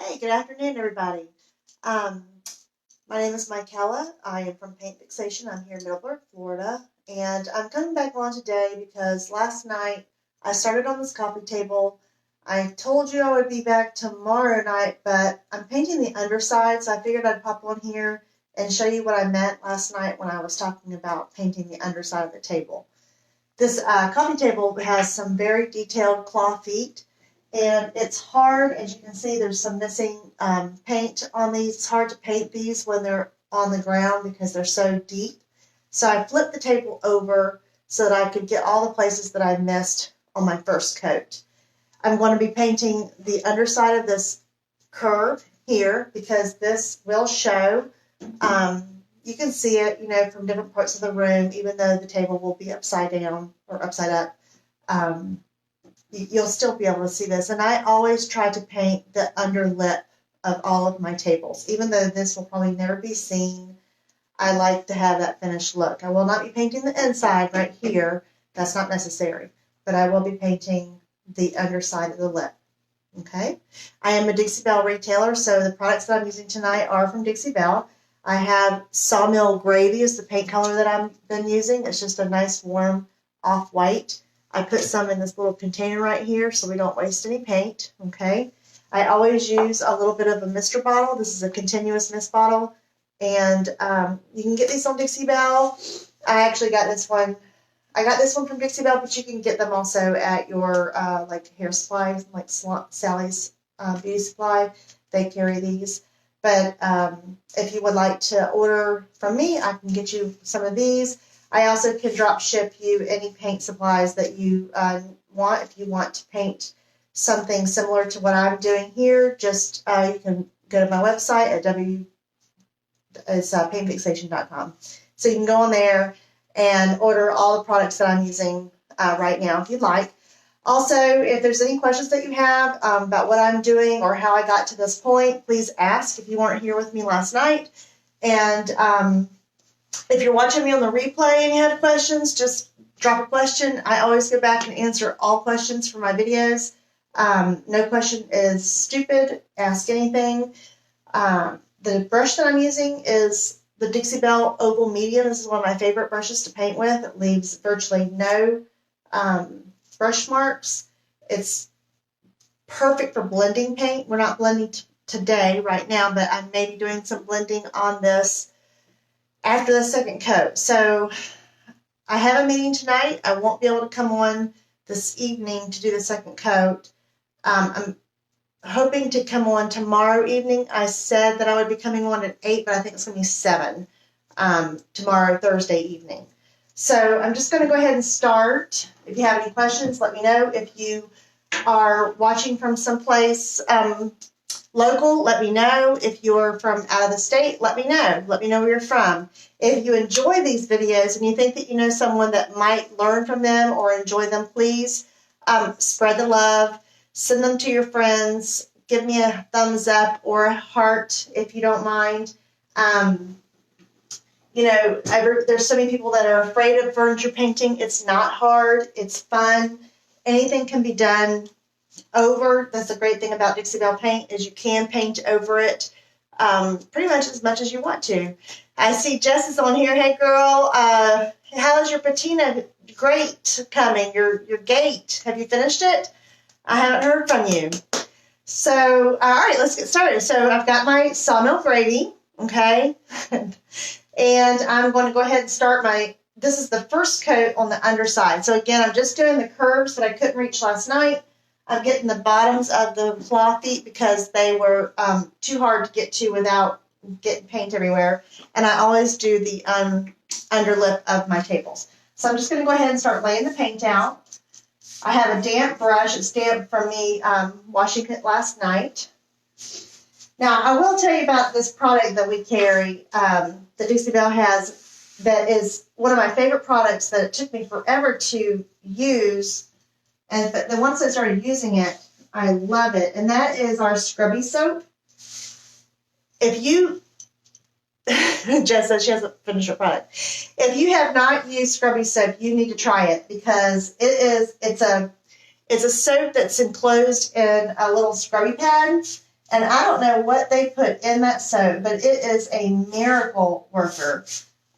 Hey, good afternoon, everybody. Um, my name is Michaela. I am from Paint Fixation. I'm here in Middleburg, Florida, and I'm coming back on today because last night I started on this coffee table. I told you I would be back tomorrow night, but I'm painting the underside, so I figured I'd pop on here and show you what I meant last night when I was talking about painting the underside of the table. This coffee table has some very detailed claw feet. And it's hard, as you can see, there's some missing paint on these. It's hard to paint these when they're on the ground because they're so deep. So I flipped the table over so that I could get all the places that I missed on my first coat. I'm going to be painting the underside of this curve here because this will show. You can see it, from different parts of the room, even though the table will be upside down or upside up. You'll still be able to see this. And I always try to paint the under lip of all of my tables. Even though this will probably never be seen, I like to have that finished look. I will not be painting the inside right here. That's not necessary. But I will be painting the underside of the lip. Okay? I am a Dixie Belle retailer, so the products that I'm using tonight are from Dixie Belle. I have Sawmill Gravy is the paint color that I've been using. It's just a nice warm off-white. I put some in this little container right here so we don't waste any paint, okay? I always use a little bit of a mister bottle. This is a continuous mist bottle, and you can get these on Dixie Belle. I actually got this one. I got this one from Dixie Belle, but you can get them also at your like hair supplies, like Sally's Beauty Supply. They carry these. But if you would like to order from me, I can get you some of these. I also can drop ship you any paint supplies that you want. If you want to paint something similar to what I'm doing here, just you can go to my website at paintfixation.com. So you can go on there and order all the products that I'm using right now if you'd like. Also, if there's any questions that you have about what I'm doing or how I got to this point, please ask if you weren't here with me last night. And if you're watching me on the replay and you have questions, just drop a question. I always go back and answer all questions for my videos. No question is stupid. Ask anything. The brush that I'm using is the Dixie Belle Oval Medium. This is one of my favorite brushes to paint with. It leaves virtually no brush marks. It's perfect for blending paint. We're not blending today, right now, but I may be doing some blending on this after the second coat. So I have a meeting tonight. I won't be able to come on this evening to do the second coat. I'm hoping to come on tomorrow evening. I said that I would be coming on at 8, but I think it's going to be 7 tomorrow, Thursday evening. So I'm just going to go ahead and start. If you have any questions, let me know. If you are watching from someplace local, let me know. If you're from out of the state, let me know. Let me know where you're from. If you enjoy these videos and you think that you know someone that might learn from them or enjoy them, please spread the love. Send them to your friends. Give me a thumbs up or a heart if you don't mind. There's so many people that are afraid of furniture painting. It's not hard. It's fun. Anything can be done over. That's the great thing about Dixie Belle paint is you can paint over it pretty much as you want to. I see Jess is on here. Hey, girl. How's your patina? Great coming. Your gate. Have you finished it? I haven't heard from you. So, all right, let's get started. So I've got my Sawmill Gravy, okay? And I'm going to go ahead and start this is the first coat on the underside. So again, I'm just doing the curves that I couldn't reach last night. I'm getting the bottoms of the claw feet because they were too hard to get to without getting paint everywhere. And I always do the underlip of my tables. So I'm just going to go ahead and start laying the paint out. I have a damp brush. It's damp from me washing it last night. Now, I will tell you about this product that we carry that Dixie Belle has that is one of my favorite products that it took me forever to use. And then once I started using it, I love it. And that is our scrubby soap. If you, Jess says she hasn't finished her product. If you have not used scrubby soap, you need to try it because it's a soap that's enclosed in a little scrubby pad. And I don't know what they put in that soap, but it is a miracle worker.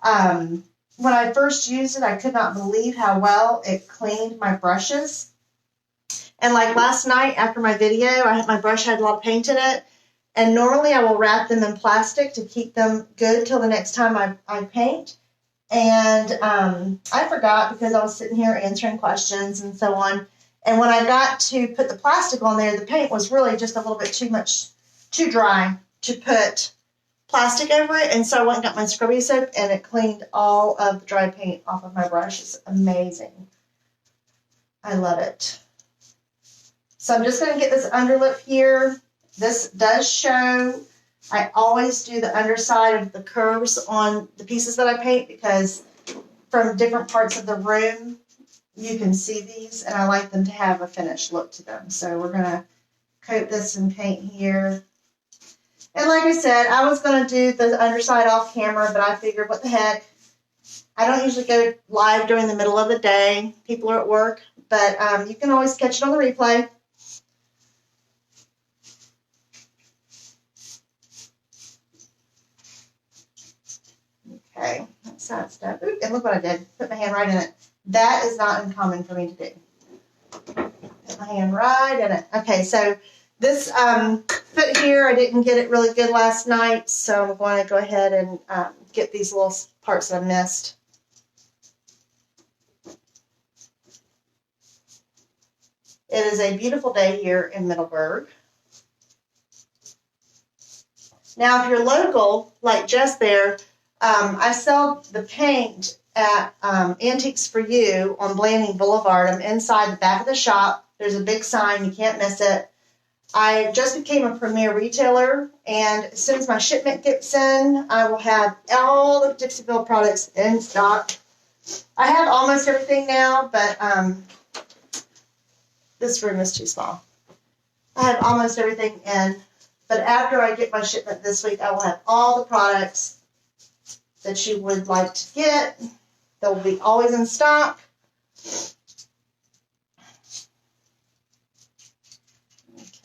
When I first used it, I could not believe how well it cleaned my brushes. And like last night after my video, my brush had a lot of paint in it. And normally I will wrap them in plastic to keep them good till the next time I paint. And I forgot because I was sitting here answering questions and so on. And when I got to put the plastic on there, the paint was really just a little bit too dry to put plastic over it. And so I went and got my scrubby soap, and it cleaned all of the dry paint off of my brush. It's amazing. I love it. So I'm just going to get this underlip here. This does show. I always do the underside of the curves on the pieces that I paint because from different parts of the room, you can see these, and I like them to have a finished look to them. So we're going to coat this in paint here. And like I said, I was going to do the underside off camera, but I figured, what the heck. I don't usually go live during the middle of the day. People are at work, but you can always catch it on the replay. Okay, that's that stuff. Ooh, and look what I did. Put my hand right in it. That is not uncommon for me to do. Put my hand right in it. Okay, so this foot here, I didn't get it really good last night, so I'm going to go ahead and get these little parts that I missed. It is a beautiful day here in Middleburg. Now, if you're local, like Jess there, I sell the paint at Antiques for You on Blanding Boulevard. I'm inside the back of the shop. There's a big sign. You can't miss it. I just became a premier retailer, and as soon as my shipment gets in, I will have all the Dixie-Belle products in stock. I have almost everything now, but this room is too small. I have almost everything in, but after I get my shipment this week, I will have all the products that you would like to get. They will be always in stock.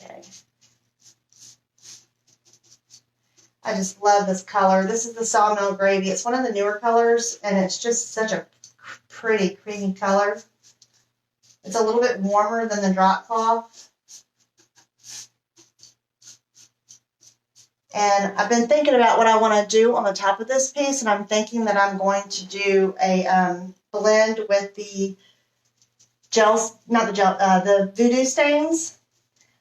Okay. I just love this color. This is the Sawmill Gravy. It's one of the newer colors, and it's just such a pretty, creamy color. It's a little bit warmer than the drop cloth. And I've been thinking about what I want to do on the top of this piece, and I'm thinking that I'm going to do a blend with the gels, not the gel, the Voodoo stains.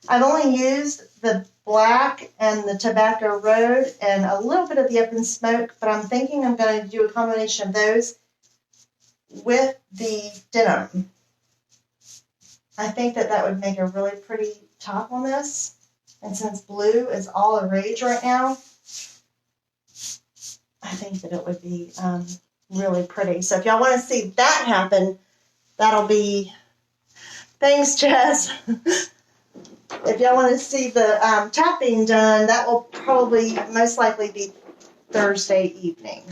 I've only used the black and the Tobacco Road and a little bit of the Up in Smoke, but I'm thinking I'm going to do a combination of those with the denim. I think that that would make a really pretty top on this. And since blue is all the rage right now, I think that it would be really pretty. So if y'all want to see that happen, that'll be, thanks Jess. If y'all want to see the top being done, that will probably most likely be Thursday evening.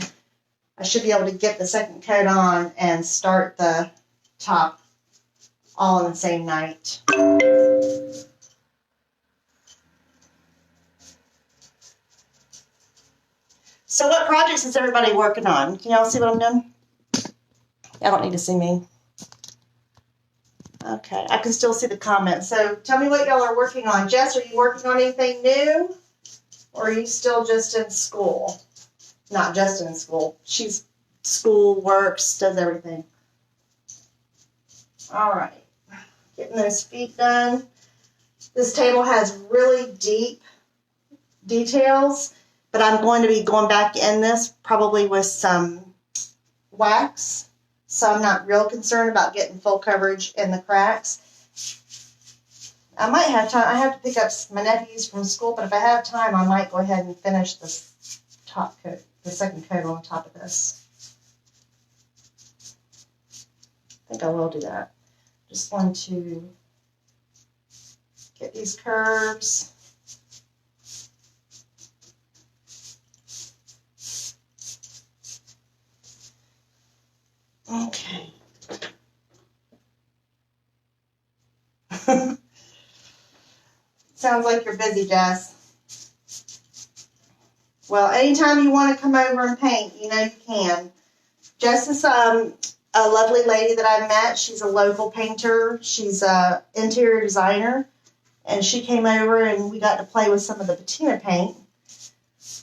I should be able to get the second coat on and start the top all in the same night. So what projects is everybody working on? Can y'all see what I'm doing? Y'all don't need to see me. Okay, I can still see the comments. So tell me what y'all are working on. Jess, are you working on anything new? Or are you still just in school? Not just in school. She's school, works, does everything. All right. Getting those feet done. This table has really deep details, but I'm going to be going back in this probably with some wax, so I'm not real concerned about getting full coverage in the cracks. I might have time. I have to pick up my nephews from school, but if I have time, I might go ahead and finish this top coat, the second coat on top of this. I think I will do that. Just want to get these curves. Okay. Sounds like you're busy, Jess. Well, anytime you want to come over and paint, you know you can. Jess is a lovely lady that I met. She's a local painter. She's an interior designer. And she came over and we got to play with some of the patina paint.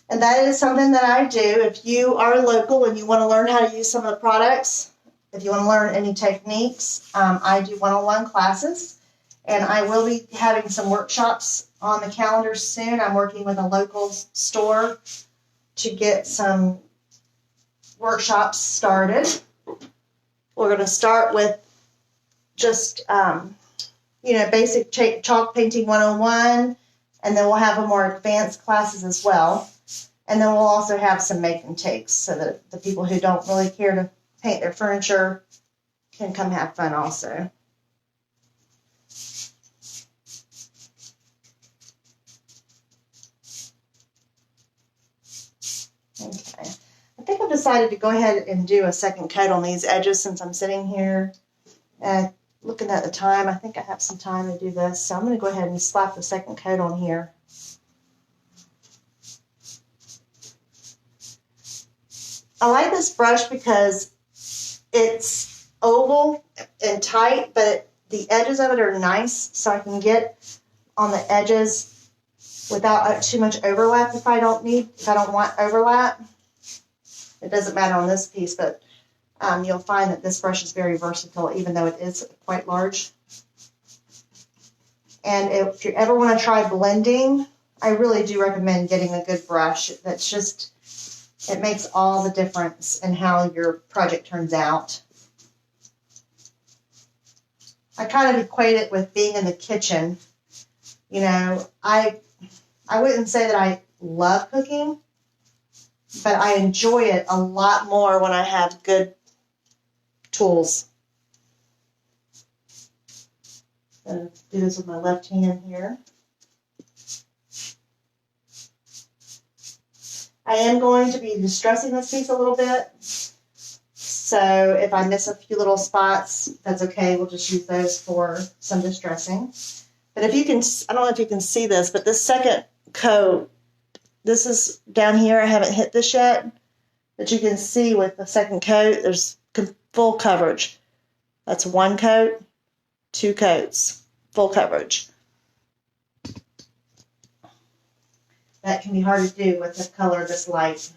And that is something that I do. If you are local and you want to learn how to use some of the products, if you want to learn any techniques, I do one-on-one classes. And I will be having some workshops on the calendar soon. I'm working with a local store to get some workshops started. We're going to start with just, basic chalk painting 101, and then we'll have a more advanced classes as well. And then we'll also have some make and takes so that the people who don't really care to paint their furniture can come have fun also. Okay, I think I've decided to go ahead and do a second coat on these edges since I'm sitting here and looking at the time. I think I have some time to do this, so I'm going to go ahead and slap the second coat on here. I like this brush because it's oval and tight, but the edges of it are nice, so I can get on the edges without too much overlap if I don't want overlap. It doesn't matter on this piece, but you'll find that this brush is very versatile, even though it is quite large. And if you ever want to try blending, I really do recommend getting a good brush. It makes all the difference in how your project turns out. I kind of equate it with being in the kitchen. You know, I wouldn't say that I love cooking, but I enjoy it a lot more when I have good tools. I'm going to do this with my left hand here. I am going to be distressing this piece a little bit. So if I miss a few little spots, that's okay. We'll just use those for some distressing. But if you can, I don't know if you can see this, but this second coat, this is down here. I haven't hit this yet. But you can see with the second coat, there's full coverage. That's one coat, two coats, full coverage. That can be hard to do with the color this light.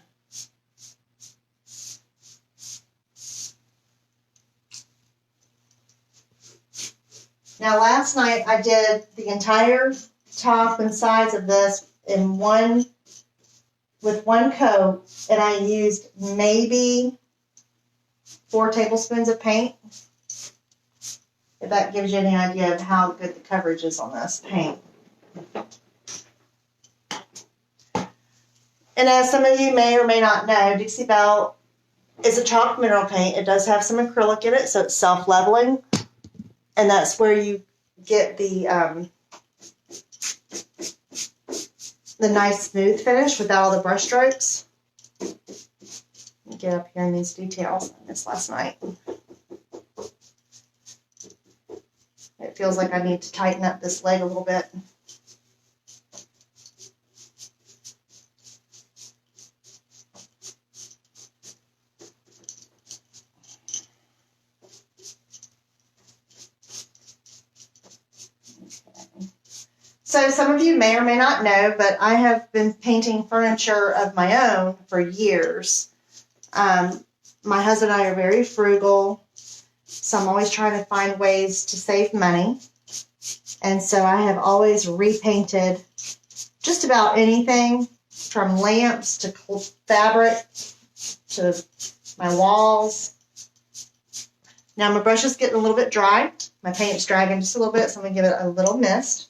Now last night I did the entire top and sides of this with one coat, and I used maybe 4 tablespoons of paint. If that gives you any idea of how good the coverage is on this paint. And as some of you may or may not know, Dixie Belle is a chalk mineral paint. It does have some acrylic in it, so it's self-leveling. And that's where you get the nice smooth finish without all the brush strokes. Let me get up here in these details. I missed last night. It feels like I need to tighten up this leg a little bit. So some of you may or may not know, but I have been painting furniture of my own for years. My husband and I are very frugal, so I'm always trying to find ways to save money. And so I have always repainted just about anything, from lamps to fabric to my walls. Now my brush is getting a little bit dry. My paint's dragging just a little bit, so I'm going to give it a little mist.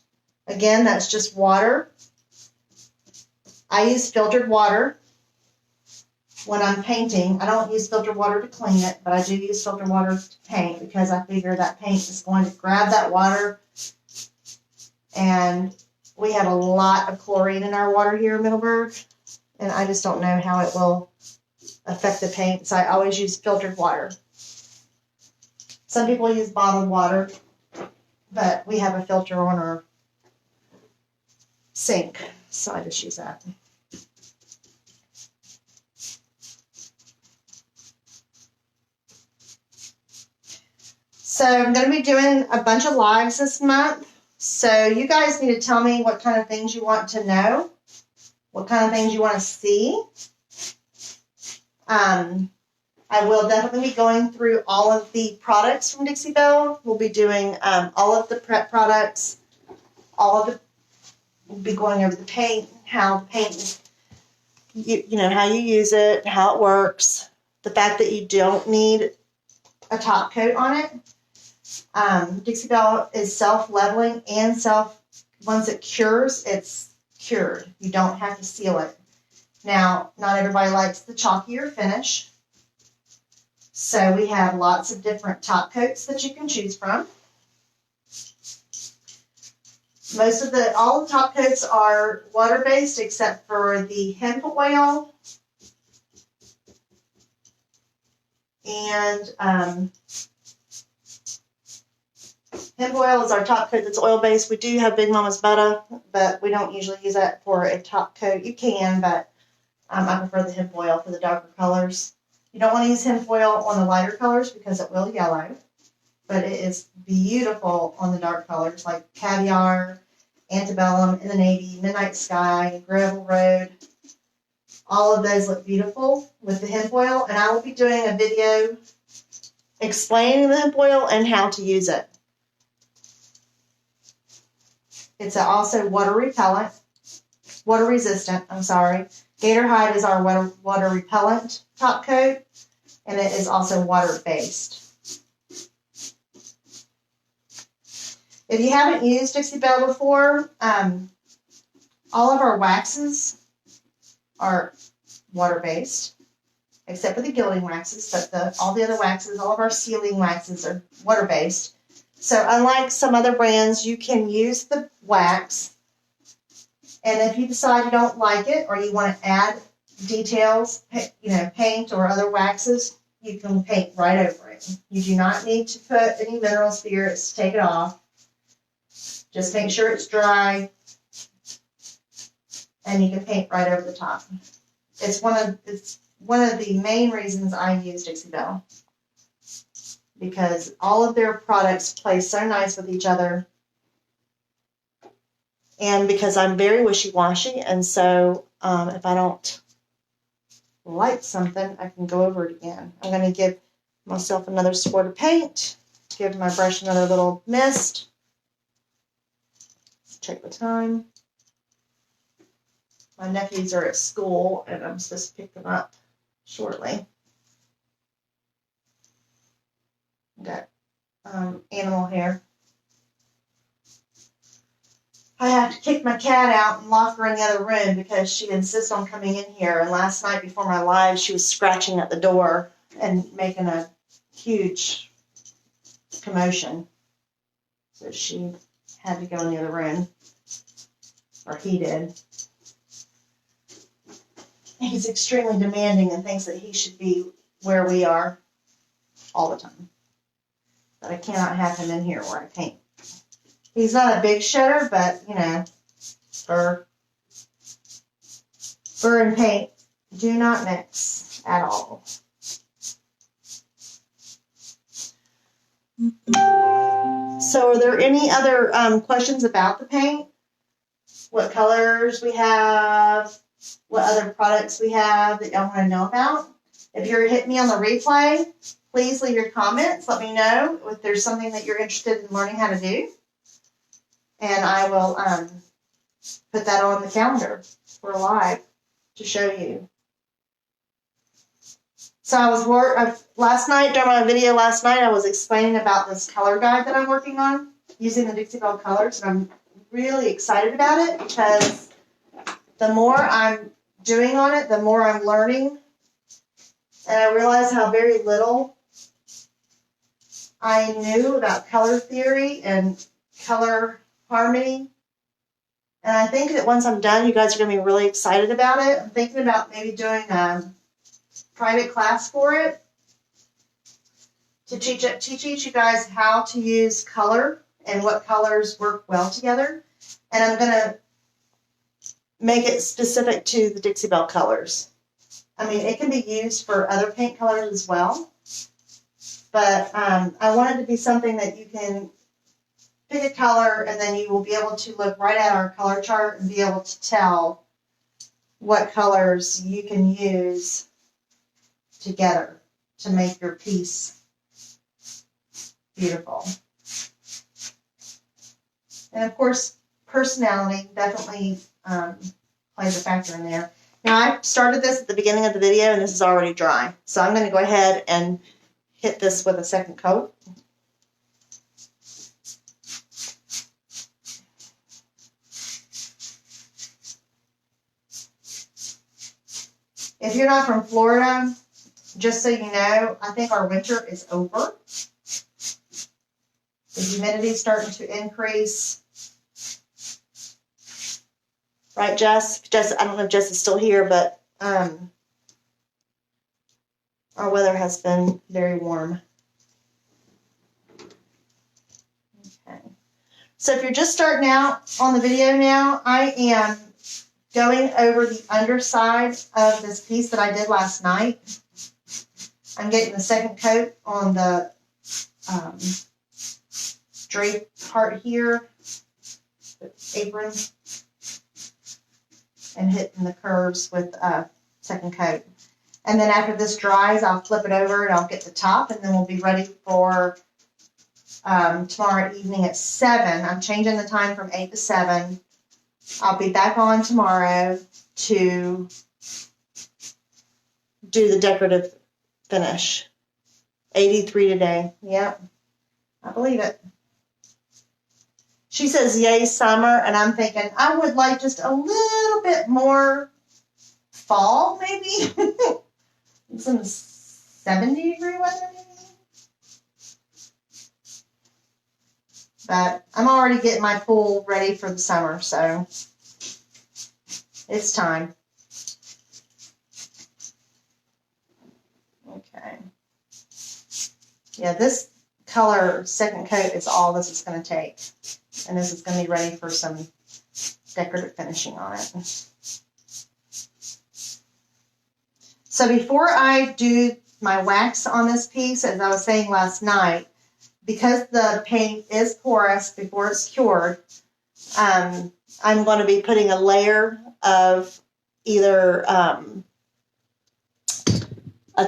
Again, that's just water. I use filtered water when I'm painting. I don't use filtered water to clean it, but I do use filtered water to paint because I figure that paint is going to grab that water. And we have a lot of chlorine in our water here in Middleburg, and I just don't know how it will affect the paint, so I always use filtered water. Some people use bottled water, but we have a filter on our sink, so I just use that. So I'm going to be doing a bunch of lives this month. So you guys need to tell me what kind of things you want to know, what kind of things you want to see. I will definitely be going through all of the products from Dixie Belle. We'll be doing all of the prep products, we'll be going over the paint, how the paint, you know, how you use it, how it works, the fact that you don't need a top coat on it. Dixie Belle is self-leveling and once it cures, it's cured. You don't have to seal it. Now, not everybody likes the chalkier finish. So we have lots of different top coats that you can choose from. All the top coats are water-based except for the hemp oil and hemp oil is our top coat that's oil-based. We do have Big Mama's Butter, but we don't usually use that for a top coat. You can, but I prefer the hemp oil for the darker colors. You don't want to use hemp oil on the lighter colors because it will yellow, but it is beautiful on the dark colors like Caviar, Antebellum, In the Navy, Midnight Sky, Gravel Road. All of those look beautiful with the hemp oil, and I will be doing a video explaining the hemp oil and how to use it. It's also water resistant, I'm sorry. Gator Hide is our water repellent top coat, and it is also water-based. If you haven't used Dixie Belle before, all of our waxes are water-based, except for the gilding waxes, but all the other waxes, all of our sealing waxes are water-based. So unlike some other brands, you can use the wax, and if you decide you don't like it or you want to add details, paint or other waxes, you can paint right over it. You do not need to put any mineral spirits to take it off. Just make sure it's dry, and you can paint right over the top. It's one of the main reasons I use Dixie Belle, because all of their products play so nice with each other, and because I'm very wishy-washy, and so if I don't like something, I can go over it again. I'm going to give myself another squirt of paint, give my brush another little mist. Let's check the time. My nephews are at school, and I'm supposed to pick them up shortly. Got animal hair. I have to kick my cat out and lock her in the other room because she insists on coming in here. And last night before my live, she was scratching at the door and making a huge commotion. So she had to go in the other room, or he did. He's extremely demanding and thinks that he should be where we are all the time. But I cannot have him in here where I paint. He's not a big shedder, but, fur and paint do not mix at all. So are there any other questions about the paint? What colors we have? What other products we have that y'all want to know about? If you're hitting me on the replay, please leave your comments. Let me know if there's something that you're interested in learning how to do. And I will put that on the calendar for a live to show you. So I was last night, during my video last night, I was explaining about this color guide that I'm working on using the Dixie Belle colors. And I'm really excited about it because the more I'm doing on it, the more I'm learning. And I realize how very little I knew about color theory and color harmony. And I think that once I'm done, you guys are going to be really excited about it. I'm thinking about maybe doing a private class for it to teach you guys how to use color and what colors work well together. And I'm going to make it specific to the Dixie Belle colors. I mean, it can be used for other paint colors as well, But I want it to be something that you can pick a color and then you will be able to look right at our color chart and be able to tell what colors you can use together to make your piece beautiful. And of course, personality definitely plays a factor in there. Now, I started this at the beginning of the video, and this is already dry. So I'm going to go ahead and hit this with a second coat. If you're not from Florida, just so you know, I think our winter is over. The humidity is starting to increase. Right, Jess? Jess, I don't know if Jess is still here, but our weather has been very warm. Okay. So if you're just starting out on the video now, I am going over the underside of this piece that I did last night. I'm getting the second coat on the drape part here, the apron, and hitting the curves with a second coat. And then after this dries, I'll flip it over and I'll get the top, and then we'll be ready for tomorrow evening at 7. I'm changing the time from 8 to 7. I'll be back on tomorrow to do the decorative finish. 83 today. Yep. I believe it. She says, yay, summer. And I'm thinking, I would like just a little bit more fall, maybe. Some 70-degree weather, maybe. But I'm already getting my pool ready for the summer, so it's time. Okay. Yeah, this color second coat is all this is going to take. And this is going to be ready for some decorative finishing on it. So before I do my wax on this piece, as I was saying last night, because the paint is porous before it's cured, I'm going to be putting a layer of either a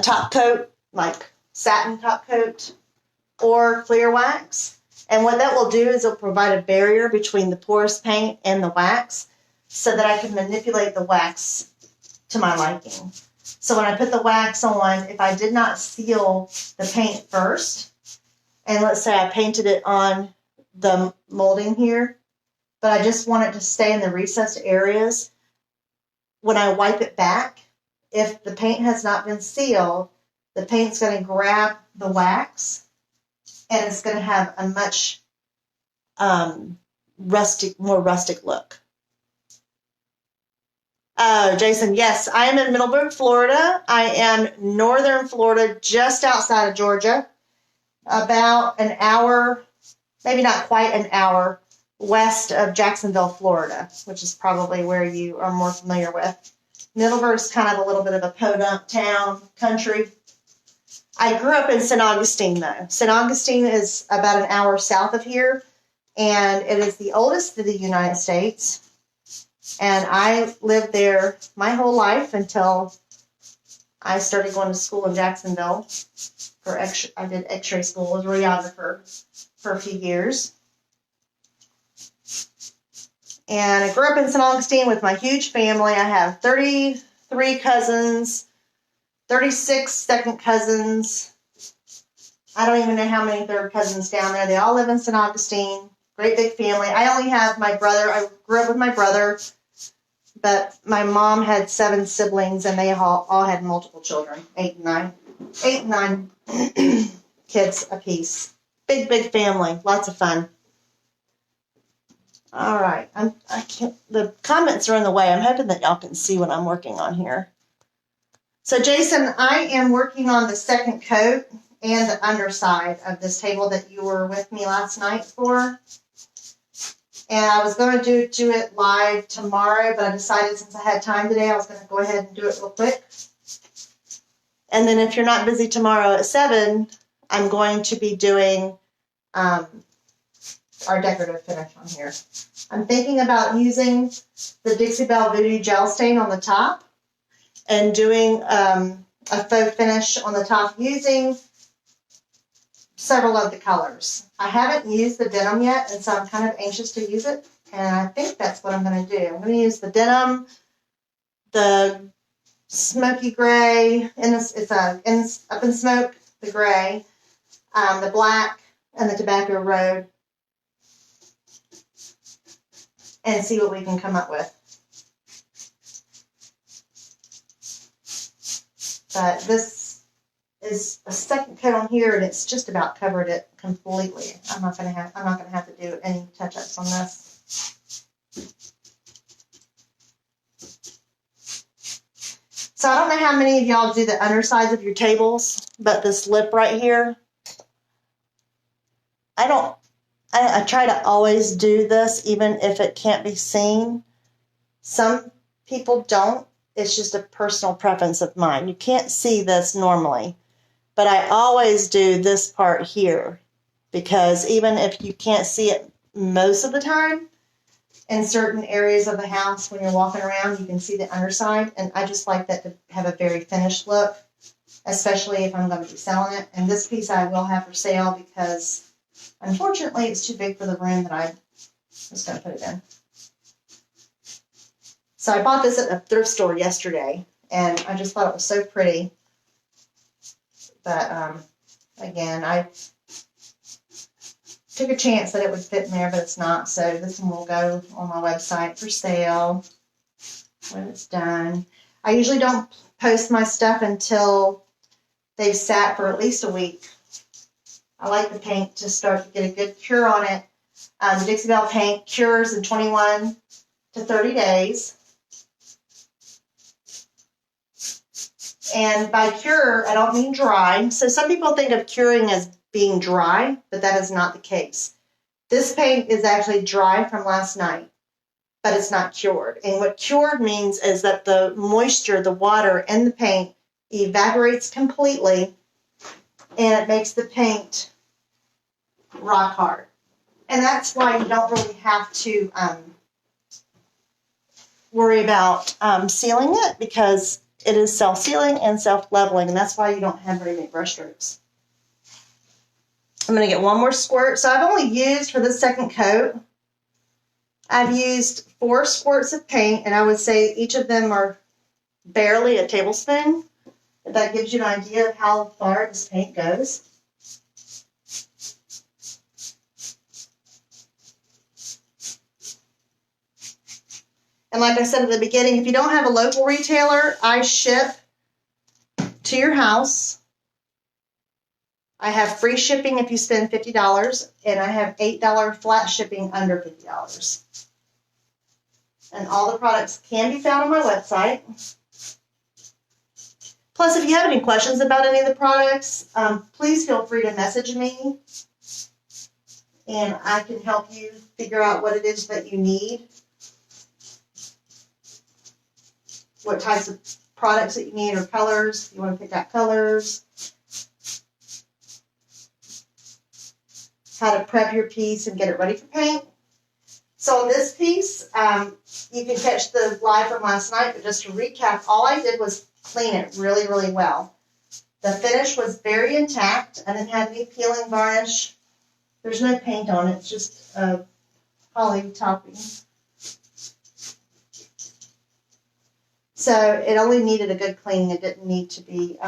top coat, like satin top coat, or clear wax. And what that will do is it'll provide a barrier between the porous paint and the wax so that I can manipulate the wax to my liking. So when I put the wax on, if I did not seal the paint first, and let's say I painted it on the molding here, but I just want it to stay in the recessed areas, when I wipe it back, if the paint has not been sealed, the paint's going to grab the wax, and it's going to have a much more rustic look. Jason, yes, I am in Middleburg, Florida. I am northern Florida, just outside of Georgia, about an hour, maybe not quite an hour, west of Jacksonville, Florida, which is probably where you are more familiar with. Middleburg is kind of a little bit of a podunk town, country. I grew up in St. Augustine, though. St. Augustine is about an hour south of here, and it is the oldest city in the United States. And I lived there my whole life until I started going to school in Jacksonville. I did X-ray school as a radiographer for a few years. And I grew up in St. Augustine with my huge family. I have 33 cousins, 36 second cousins. I don't even know how many third cousins down there. They all live in St. Augustine. Great big family. I only have my brother. I grew up with my brother, but my mom had 7 siblings, and they all had multiple children, 8 and 9 kids apiece. Big, big family. Lots of fun. All right. I can't. The comments are in the way. I'm hoping that y'all can see what I'm working on here. So, Jason, I am working on the second coat and the underside of this table that you were with me last night for. And I was going to do it live tomorrow, but I decided since I had time today, I was going to go ahead and do it real quick. And then if you're not busy tomorrow at 7, I'm going to be doing our decorative finish on here. I'm thinking about using the Dixie Belle Voodoo Gel Stain on the top and doing a faux finish on the top using several of the colors. I haven't used the denim yet, and so I'm kind of anxious to use it, and I think that's what I'm going to do. I'm going to use the denim, the smoky gray, and it's up in smoke, the gray, the black, and the tobacco road, and see what we can come up with. But this is a second coat on here, and it's just about covered it completely. I'm not gonna have to do any touch-ups on this. So I don't know how many of y'all do the undersides of your tables, but this lip right here, I try to always do this even if it can't be seen. Some people don't. It's just a personal preference of mine. You can't see this normally, but I always do this part here because even if you can't see it most of the time, in certain areas of the house when you're walking around, you can see the underside, and I just like that to have a very finished look, especially if I'm going to be selling it. And this piece I will have for sale because unfortunately it's too big for the room that I was going to put it in. So I bought this at a thrift store yesterday, and I just thought it was so pretty. But again, I took a chance that it would fit in there, but it's not. So this one will go on my website for sale when it's done. I usually don't post my stuff until they've sat for at least a week. I like the paint to start to get a good cure on it. The Dixie Belle paint cures in 21 to 30 days. And by cure, I don't mean dry. So some people think of curing as being dry, but that is not the case. This paint is actually dry from last night, but it's not cured. And what cured means is that the moisture, the water in the paint evaporates completely, and it makes the paint rock hard. And that's why you don't really have to worry about sealing it, because it is self-sealing and self-leveling, and that's why you don't have very many brush strokes. I'm going to get one more squirt. So I've only used, for this second coat, I've used 4 squirts of paint, and I would say each of them are barely a tablespoon. If that gives you an idea of how far this paint goes. And like I said at the beginning, if you don't have a local retailer, I ship to your house. I have free shipping if you spend $50, and I have $8 flat shipping under $50. And all the products can be found on my website. Plus, if you have any questions about any of the products, please feel free to message me, and I can help you figure out what it is that you need. What types of products that you need, or colors. You want to pick out colors. How to prep your piece and get it ready for paint. So on this piece, you can catch the live from last night, but just to recap, all I did was clean it really, really well. The finish was very intact. I didn't have any peeling varnish. There's no paint on it. It's just a poly topping. So it only needed a good cleaning. It didn't need to be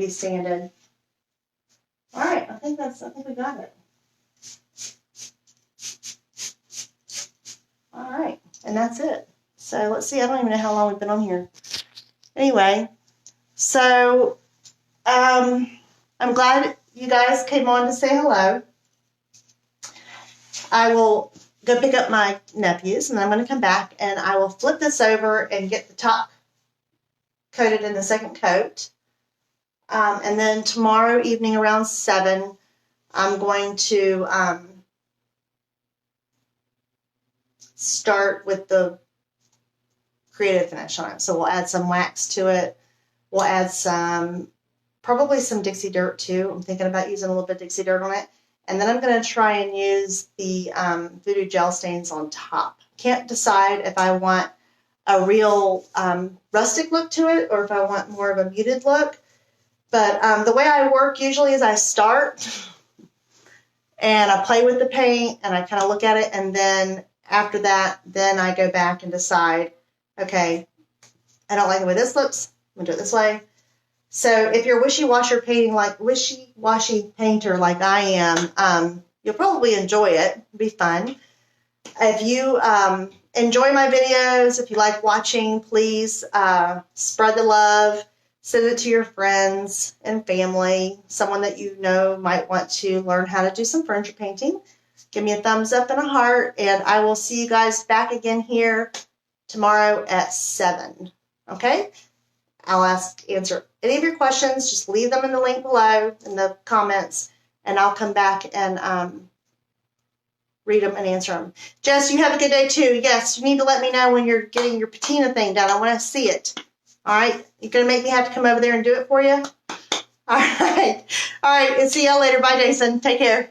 sanded. All right, I think we got it. All right, and that's it. So let's see. I don't even know how long we've been on here. Anyway, so I'm glad you guys came on to say hello. I will go pick up my nephews, and then I'm going to come back, and I will flip this over and get the top coated in the second coat. And then tomorrow evening around 7, I'm going to start with the creative finish on it. So we'll add some wax to it. We'll add probably some Dixie dirt too. I'm thinking about using a little bit of Dixie dirt on it. And then I'm going to try and use the Voodoo gel stains on top. Can't decide if I want a real rustic look to it or if I want more of a muted look. But the way I work usually is I start and I play with the paint and I kind of look at it, and then after that, then I go back and decide, okay, I don't like the way this looks, I'm gonna do it this way. So if you're wishy-washy painter like I am, you'll probably enjoy it. It'll be fun. If you enjoy my videos, if you like watching, please spread the love. Send it to your friends and family, someone that you know might want to learn how to do some furniture painting. Give me a thumbs up and a heart, and I will see you guys back again here tomorrow at 7. Okay? I'll answer any of your questions. Just leave them in the link below in the comments, and I'll come back and read them and answer them. Jess, you have a good day too. Yes, you need to let me know when you're getting your patina thing done. I want to see it. All right? You're going to make me have to come over there and do it for you? All right. All right. And see y'all later. Bye, Jason. Take care.